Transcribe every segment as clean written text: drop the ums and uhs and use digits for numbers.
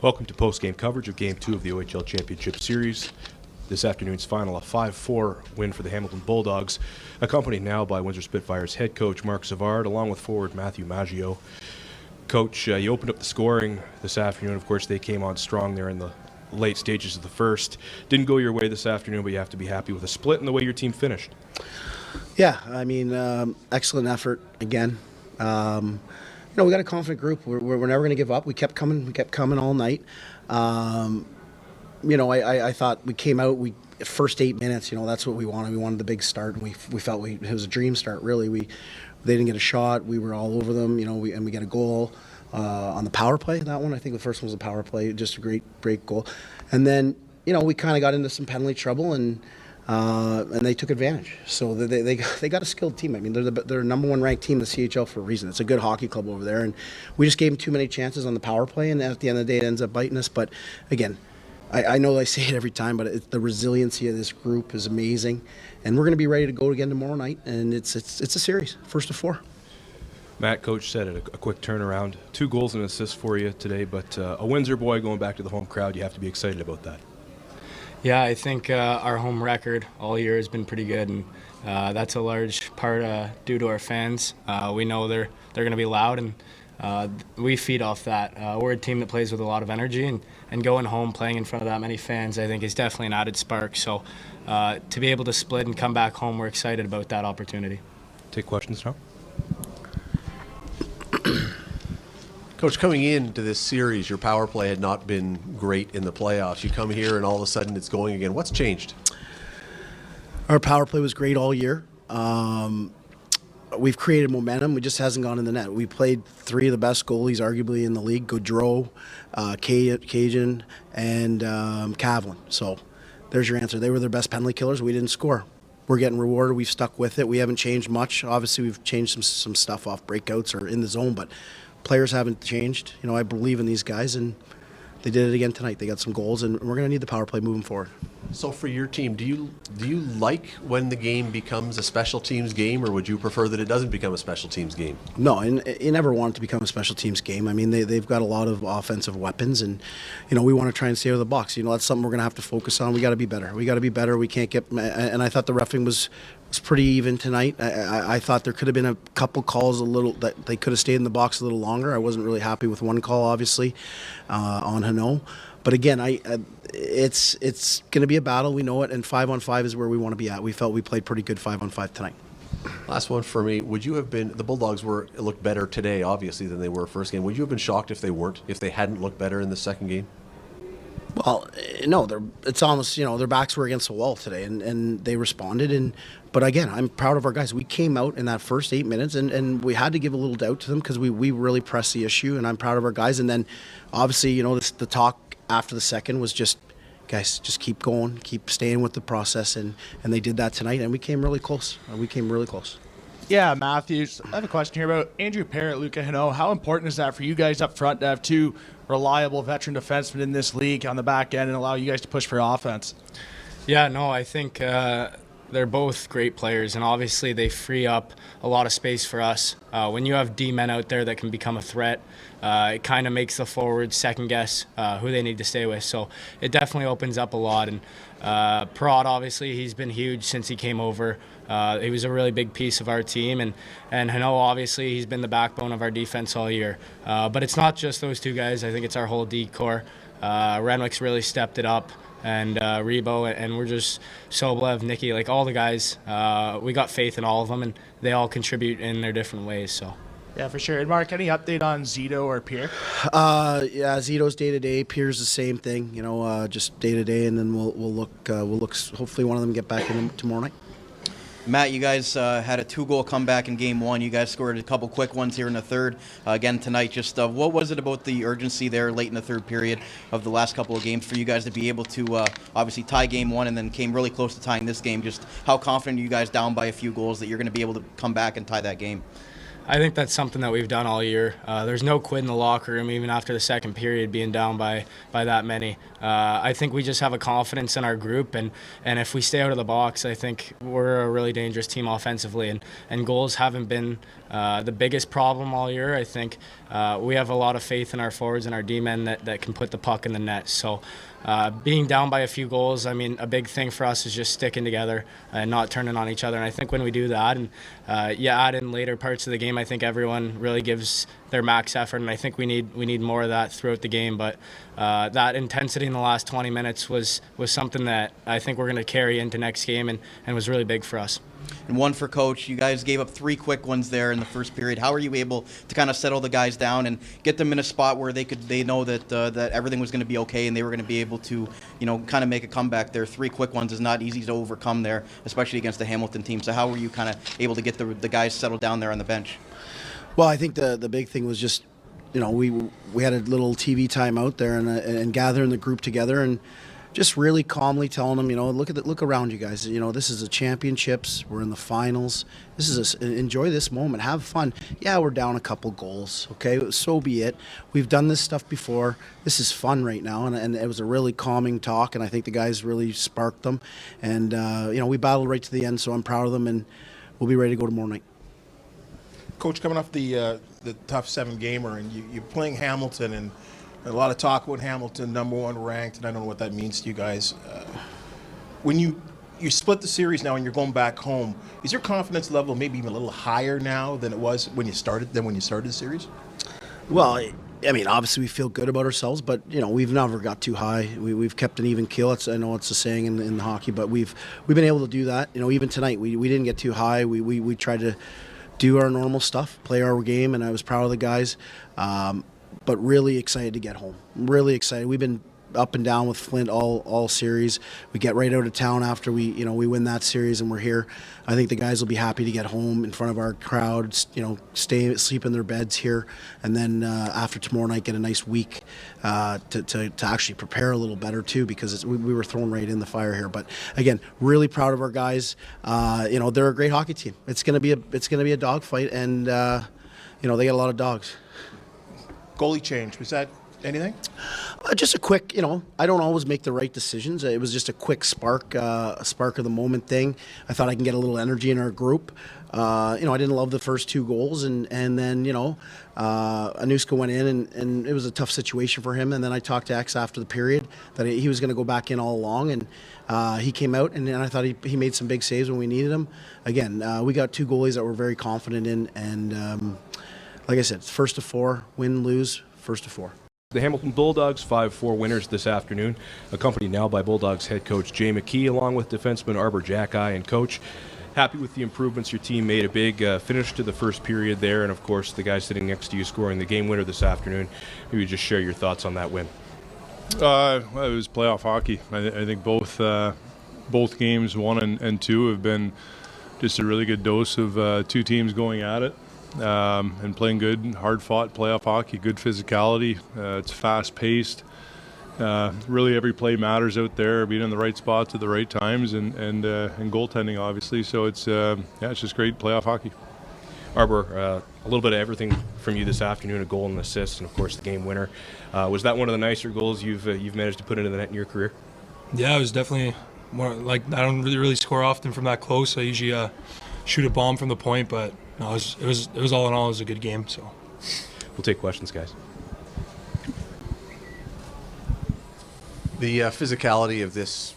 Welcome to post-game coverage of Game 2 of the OHL Championship Series. This afternoon's final, a 5-4 win for the Hamilton Bulldogs, accompanied now by Windsor Spitfires head coach Marc Savard, along with forward Matthew Maggio. Coach, you opened up the scoring this afternoon. Of course, they came on strong there in the late stages of the first. Didn't go your way this afternoon, but you have to be happy with the split and the way your team finished. Yeah, I mean, excellent effort again. We got a confident group. We're never going to give up. We kept coming all night. I thought we came out, first 8 minutes, that's what we wanted. We wanted the big start, and we felt it was a dream start, really. They didn't get a shot. We were all over them, and we got a goal on the power play, that one. I think the first one was a power play, just a great goal. And then, we kind of got into some penalty trouble, and they took advantage. So they got a skilled team. I mean, they're a number one ranked team in the CHL for a reason. It's a good hockey club over there, and we just gave them too many chances on the power play, and at the end of the day, it ends up biting us. But again, I know I say it every time, but the resiliency of this group is amazing, and we're going to be ready to go again tomorrow night. And it's a series, first of 4. Matt, coach said it, a quick turnaround. 2 goals and assists for you today, but a Windsor boy going back to the home crowd, you have to be excited about that. Yeah, I think our home record all year has been pretty good, and that's a large part due to our fans. We know they're going to be loud, and we feed off that. We're a team that plays with a lot of energy, and going home playing in front of that many fans, I think, is definitely an added spark. So to be able to split and come back home, we're excited about that opportunity. Take questions now. Coach, coming into this series, your power play had not been great in the playoffs. You come here and all of a sudden it's going again. What's changed? Our power play was great all year. We've created momentum. It just hasn't gone in the net. We played 3 of the best goalies arguably in the league, Gaudreau, Cajun, and Cavlin. So there's your answer. They were their best penalty killers. We didn't score. We're getting rewarded. We've stuck with it. We haven't changed much. Obviously, we've changed some stuff off breakouts or in the zone, but players haven't changed. I believe in these guys, and they did it again tonight. They got some goals, and we're going to need the power play moving forward. So for your team, do you like when the game becomes a special teams game, or would you prefer that it doesn't become a special teams game? No, and you never want it to become a special teams game. I mean, they've got a lot of offensive weapons, and we want to try and stay out of the box. That's something we're going to have to focus on. We got to be better. We can't get. And I thought the reffing was pretty even tonight. I thought there could have been a couple calls that they could have stayed in the box a little longer. I wasn't really happy with one call, obviously, on Hano. But again, it's going to be a battle. We know it, and 5-on-5 is where we want to be at. We felt we played pretty good 5-on-5 tonight. Last one for me. Would you have been, the Bulldogs looked better today, obviously, than they were first game. Would you have been shocked if they hadn't looked better in the second game? Well, no, it's almost, their backs were against the wall today, and they responded. But again, I'm proud of our guys. We came out in that first 8 minutes, and we had to give a little doubt to them because we really pressed the issue, and I'm proud of our guys. And then, obviously, the talk after the second was just, guys, just keep going, keep staying with the process, and they did that tonight, and we came really close. Yeah, Matthews, I have a question here about Andrew Parrott, Luca Hano. How important is that for you guys up front to have 2 reliable veteran defensemen in this league on the back end and allow you guys to push for offense? Yeah, no, I think they're both great players, and obviously they free up a lot of space for us. When you have D-men out there that can become a threat, it kind of makes the forwards second-guess who they need to stay with. So it definitely opens up a lot. And Perot, obviously, he's been huge since he came over. He was a really big piece of our team. And Hano, obviously, he's been the backbone of our defense all year. But it's not just those 2 guys. I think it's our whole D-core. Renwick's really stepped it up. And Rebo, and we're just Soblev, Nicky, like all the guys. We got faith in all of them, and they all contribute in their different ways. So. Yeah, for sure. And Mark, any update on Zito or Pierre? Yeah, Zito's day to day. Pierre's the same thing. Just day to day, and then we'll look. Hopefully, one of them get back in tomorrow night. Matt, you guys had a 2-goal comeback in Game 1. You guys scored a couple quick ones here in the third. Again tonight, just what was it about the urgency there late in the third period of the last couple of games for you guys to be able to obviously tie Game 1 and then came really close to tying this game? Just how confident are you guys down by a few goals that you're going to be able to come back and tie that game? I think that's something that we've done all year. There's no quit in the locker room, even after the second period being down by that many. I think we just have a confidence in our group, and if we stay out of the box, I think we're a really dangerous team offensively, and goals haven't been the biggest problem all year. I think we have a lot of faith in our forwards and our D-men that can put the puck in the net. So being down by a few goals, I mean, a big thing for us is just sticking together and not turning on each other. And I think when we do that, and you add in later parts of the game, I think everyone really gives their max effort, and I think we need more of that throughout the game. But that intensity in the last 20 minutes was something that I think we're going to carry into next game, and was really big for us. And one for Coach. You guys gave up 3 quick ones there in the first period. How are you able to kind of settle the guys down and get them in a spot where they know that that everything was going to be okay and they were going to be able to, kind of make a comeback there? 3 quick ones is not easy to overcome there, especially against the Hamilton team. So how were you kind of able to get the guys settled down there on the bench? Well, I think the big thing was just, we had a little TV time out there and gathering the group together and just really calmly telling them, look around you guys. This is a championships. We're in the finals. Enjoy this moment. Have fun. Yeah, we're down a couple goals. Okay, so be it. We've done this stuff before. This is fun right now, and it was a really calming talk. And I think the guys really sparked them. And we battled right to the end. So I'm proud of them, and we'll be ready to go tomorrow night. Coach, coming off the tough 7-gamer, and you're playing Hamilton, and a lot of talk about Hamilton, #1 ranked, and I don't know what that means to you guys. When you split the series now and you're going back home, is your confidence level maybe even a little higher now than it was when you started the series? Well, I mean, obviously we feel good about ourselves, but we've never got too high. We've kept an even keel. I know it's a saying in hockey, but we've been able to do that. Even tonight we didn't get too high. We tried to do our normal stuff, play our game, and I was proud of the guys. But really excited to get home. Really excited. We've been up and down with Flint all series. We get right out of town after we win that series, and we're here. I think the guys will be happy to get home in front of our crowd. Sleep in their beds here, and then after tomorrow night, get a nice week to actually prepare a little better too, because we were thrown right in the fire here. But again, really proud of our guys. They're a great hockey team. It's gonna be a dogfight, and they got a lot of dogs. Goalie change, was that anything? Just a quick, I don't always make the right decisions. It was just a quick spark of the moment thing. I thought I can get a little energy in our group. I didn't love the first 2 goals, and then, Anuska went in, and it was a tough situation for him. And then I talked to X after the period that he was going to go back in all along, and he came out, and I thought he made some big saves when we needed him. Again, we got 2 goalies that we're very confident in, and like I said, it's first to 4, win, lose, first to 4. The Hamilton Bulldogs 5-4 winners this afternoon, accompanied now by Bulldogs head coach Jay McKee, along with defenseman Arber Xhekaj. And coach, happy with the improvements your team made. A big finish to the first period there, and of course the guy sitting next to you scoring the game winner this afternoon. Maybe just share your thoughts on that win. Well, it was playoff hockey. I think both games 1 and 2 have been just a really good dose of 2 teams going at it. And playing good, hard-fought playoff hockey, good physicality. It's fast-paced. Really, every play matters out there. Being in the right spots at the right times, and goaltending, obviously. So it's just great playoff hockey. Arber, a little bit of everything from you this afternoon: a goal and an assist, and of course the game winner. Was that one of the nicer goals you've managed to put into the net in your career? Yeah, it was definitely more like, I don't really score often from that close. I usually shoot a bomb from the point, but. No, it was all in all, it was a good game. So we'll take questions, guys. The physicality of this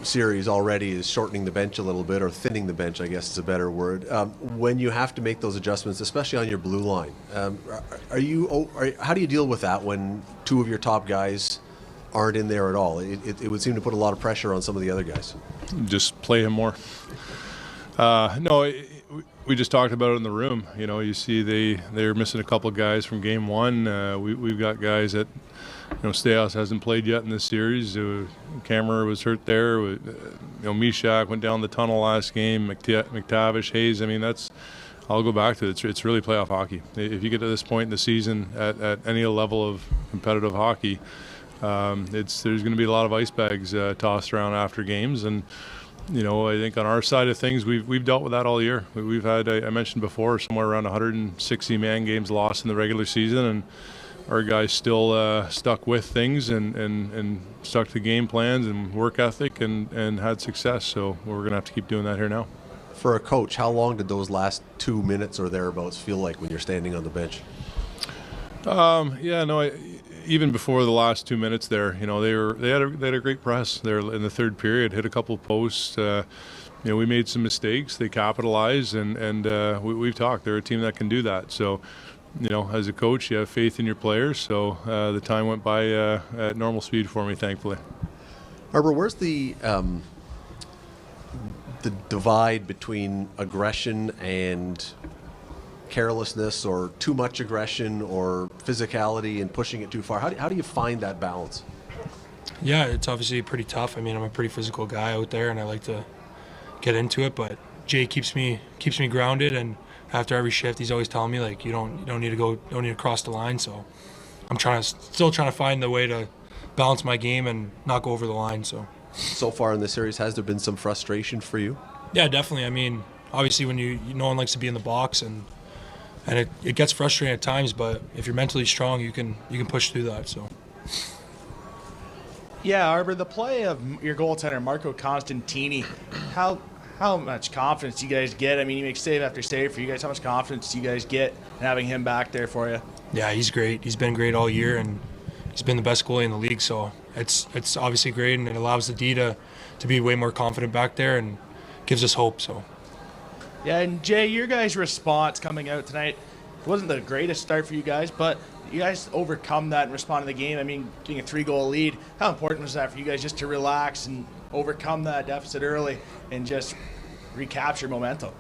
series already is shortening the bench a little bit, or thinning the bench, I guess is a better word. When you have to make those adjustments, especially on your blue line, how do you deal with that when 2 of your top guys aren't in there at all? It would seem to put a lot of pressure on some of the other guys. Just play him more. We just talked about it in the room. You see they're missing a couple of guys from game 1. We've got guys that, Staios hasn't played yet in this series. Cameron was hurt there. Mishak went down the tunnel last game. McTavish, Hayes. I mean, I'll go back to it. It's really playoff hockey. If you get to this point in the season at any level of competitive hockey, there's going to be a lot of ice bags tossed around after games, and I think on our side of things, we've dealt with that all year. We've had, I mentioned before, somewhere around 160 man games lost in the regular season, and our guys still stuck with things and stuck to game plans and work ethic and had success. So we're going to have to keep doing that here now. For a coach, how long did those last 2 minutes or thereabouts feel like when you're standing on the bench? Even before the last 2 minutes there, they had a great press there in the third period, hit a couple of posts. We made some mistakes, they capitalized, and we've talked. They're a team that can do that. So, as a coach, you have faith in your players. So the time went by at normal speed for me, thankfully. Arber, where's the divide between aggression and carelessness, or too much aggression, or physicality and pushing it too far? How do you find that balance? Yeah, it's obviously pretty tough. I mean, I'm a pretty physical guy out there, and I like to get into it. But Jay keeps me grounded, and after every shift, he's always telling me, like, you don't need to cross the line. So I'm still trying to find the way to balance my game and not go over the line. So far in this series, has there been some frustration for you? Yeah, definitely. I mean, obviously, when no one likes to be in the box, and it gets frustrating at times, but if you're mentally strong, you can push through that. So. Yeah, Arber, the play of your goaltender, Marco Constantini, how much confidence do you guys get? I mean, he makes save after save for you guys. How much confidence do you guys get in having him back there for you? Yeah, he's great. He's been great all year, and he's been the best goalie in the league. So it's obviously great, and it allows the D to be way more confident back there and gives us hope. So. Yeah, and Jay, your guys' response coming out tonight wasn't the greatest start for you guys, but you guys overcome that and respond to the game. I mean, getting a 3-goal lead, how important was that for you guys just to relax and overcome that deficit early and just recapture momentum?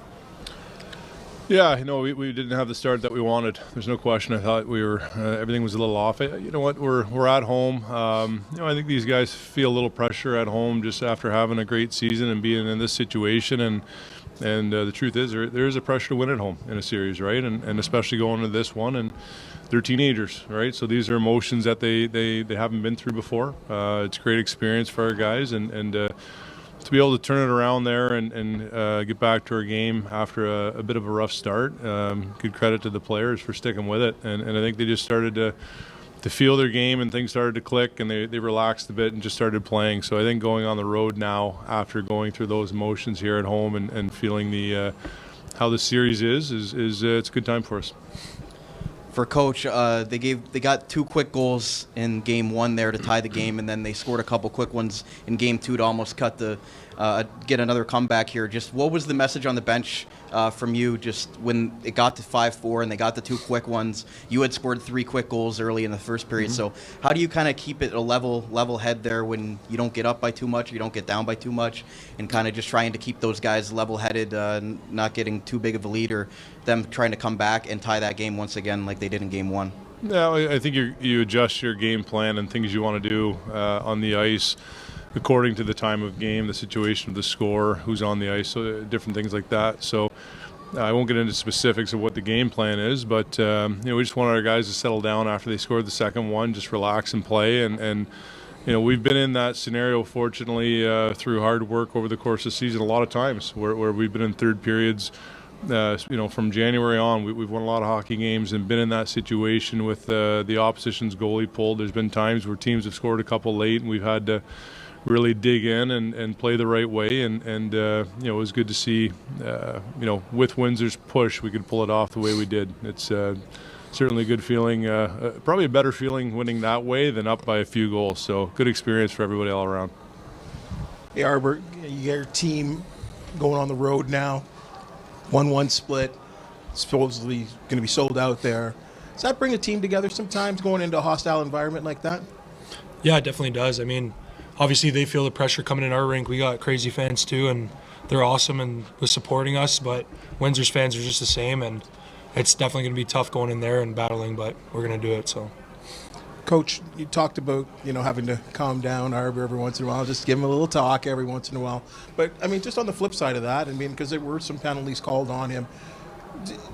Yeah, we didn't have the start that we wanted. There's no question. I thought we were everything was a little off. You know what? We're at home. I think these guys feel a little pressure at home just after having a great season and being in this situation. And the truth is, there is a pressure to win at home in a series, right? And especially going into this one. And they're teenagers, right? So these are emotions that they haven't been through before. It's a great experience for our guys, and to be able to turn it around there and get back to our game after a bit of a rough start. Good credit to the players for sticking with it. And I think they just started to feel their game, and things started to click, and they relaxed a bit and just started playing. So I think going on the road now, after going through those emotions here at home and feeling the how the series is it's a good time for us. For Coach, they got 2 quick goals in Game 1 there to tie the game, and then they scored a couple quick ones in Game 2 to almost get another comeback here. Just what was the message on the bench from you just when it got to 5-4 and they got the 2 quick ones? You had scored 3 quick goals early in the first period. Mm-hmm. So how do you kind of keep it a level head there when you don't get up by too much, or you don't get down by too much, and kind of just trying to keep those guys level-headed, not getting too big of a lead, or them trying to come back and tie that game once again like they did in Game 1? Yeah, I think you adjust your game plan and things you want to do on the ice according to the time of game, the situation of the score, who's on the ice, so different things like that. So I won't get into specifics of what the game plan is, but we just wanted our guys to settle down after they scored the second one, just relax and play. And we've been in that scenario, fortunately, through hard work over the course of the season a lot of times where we've been in third periods. From January on, we've won a lot of hockey games and been in that situation with the opposition's goalie pulled. There's been times where teams have scored a couple late, and we've had to really dig in and play the right way. And it was good to see, with Windsor's push, we could pull it off the way we did. It's certainly a good feeling, probably a better feeling winning that way than up by a few goals. So good experience for everybody all around. Hey, Arber, you got your team going on the road now. 1-1 split, supposedly going to be sold out there. Does that bring a team together sometimes going into a hostile environment like that? Yeah, it definitely does. I mean, obviously they feel the pressure coming in our rink. We got crazy fans too, and they're awesome and with supporting us, but Windsor's fans are just the same, and it's definitely going to be tough going in there and battling, but we're going to do it. So, Coach, you talked about, having to calm down Arber every once in a while, just give him a little talk every once in a while. But, just on the flip side of that, because there were some penalties called on him,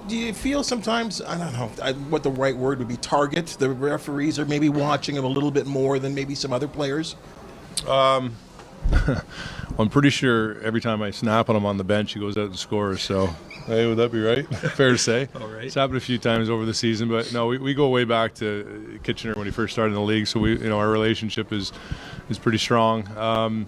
do you feel sometimes, I don't know what the right word would be, target the referees are maybe watching him a little bit more than maybe some other players? I'm pretty sure every time I snap on him on the bench, he goes out and scores. So, hey, would that be right? Fair to say. All right. It's happened a few times over the season, but no, we go way back to Kitchener when he first started in the league. So our relationship is pretty strong.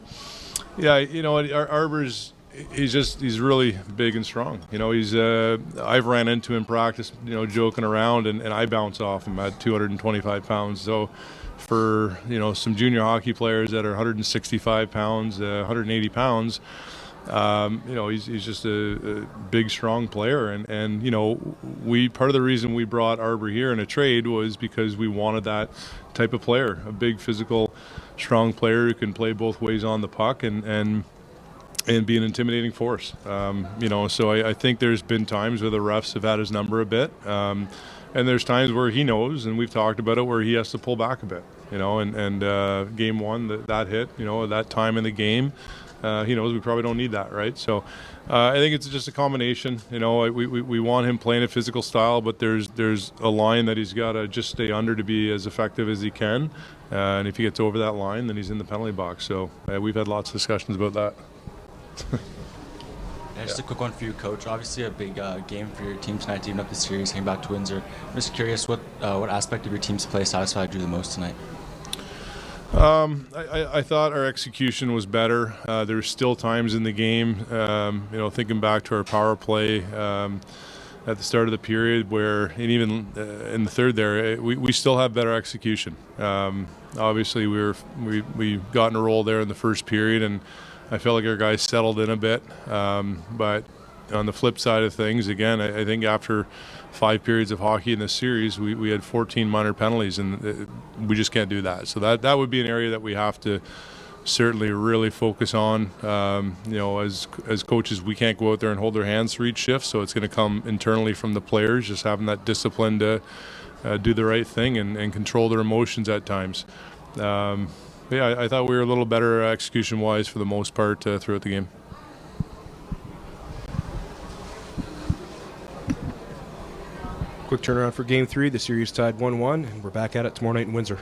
Arber's. He's really big and strong. I've ran into him in practice, joking around, and I bounce off him at 225 pounds. So for, some junior hockey players that are 165 pounds, 180 pounds, he's just a big, strong player. And part of the reason we brought Arber here in a trade was because we wanted that type of player, a big, physical, strong player who can play both ways on the puck and be an intimidating force. So I think there's been times where the refs have had his number a bit. And there's times where he knows, and we've talked about it, where he has to pull back a bit. And game one, that hit, that time in the game, he knows we probably don't need that, right? So I think it's just a combination. We want him playing a physical style, but there's a line that he's got to just stay under to be as effective as he can. And if he gets over that line, then he's in the penalty box. So we've had lots of discussions about that. Just a quick one for you, Coach. Obviously a big game for your team tonight to even up the series, heading back to Windsor. I'm just curious what aspect of your team's play satisfied you the most tonight? I thought our execution was better. There's still times in the game, thinking back to our power play at the start of the period where, and even in the third there, we still have better execution. Obviously we got in a roll there in the first period, and I felt like our guys settled in a bit, but on the flip side of things, again, I think after 5 periods of hockey in this series, we had 14 minor penalties, and we just can't do that. So that would be an area that we have to certainly really focus on. As coaches, we can't go out there and hold their hands for each shift, so it's going to come internally from the players, just having that discipline to do the right thing and control their emotions at times. I thought we were a little better execution-wise for the most part throughout the game. Quick turnaround for Game 3. The series tied 1-1, and we're back at it tomorrow night in Windsor.